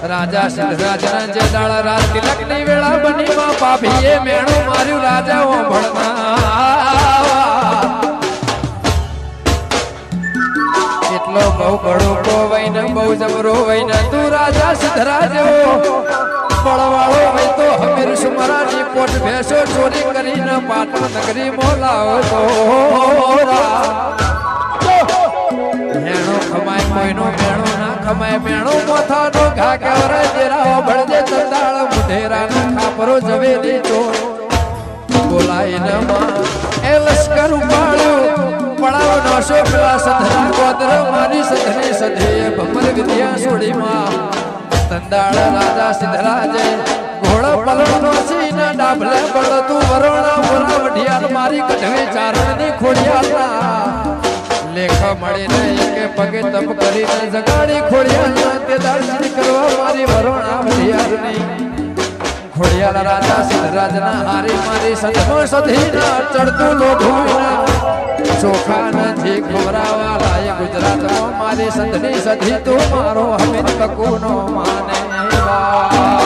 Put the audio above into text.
રાજા સિદ્ધરાજના જે દાળ રાત તિલકની વેળા બનીમાં પાભીએ મેણું માર્યું રાજા ઓંભળના એટલો બહુ બડો વૈન બહુ જબરો વૈન તું રાજા સિદ્ધરાજ બળવાળો વૈ તો હમીર સુમરાની કોટ ભેસો ચોરી કરીને પાટણ નગરી મોલાવો તો મેણો ખમાય કોઈનો મેણો ના ખમાય મેણો મોથાનો ઘા કેવરે જેરાઓ ભળજે ચંદાળ મુઢેરાના ખાપરો જવેલી તો બોલાઈને માં એ લશ્કર ઉપાડ્યો પડાવ નોશો પેલા સધરા ગોદર મારી સધરી સધીએ ભમર વિદ્યા સોડીમાં ચંદાળ રાજા સિદ્ધરાજે ઘોડા પલણનો સીના ડાભલે બળતું વરોણા બોલા વઢિયાલ મારી કઢવી ચારણની ખોડિયાલના લેખ મળી નહીં કે પગે તપ કરીને જગાડી ખોડિયાલ તે દર્શન કરવા મારી વરોણા વઢિયારની ખોડિયાલ રાજા સિદ્ધરાજના હારી મારી સદમો સધીના ચડતું લોઢુના ચોખા નથી ખવરાવા લાય ગુજરાતમાં મારી સંધની સધી તું મારો હમીદ કકુનો માને વા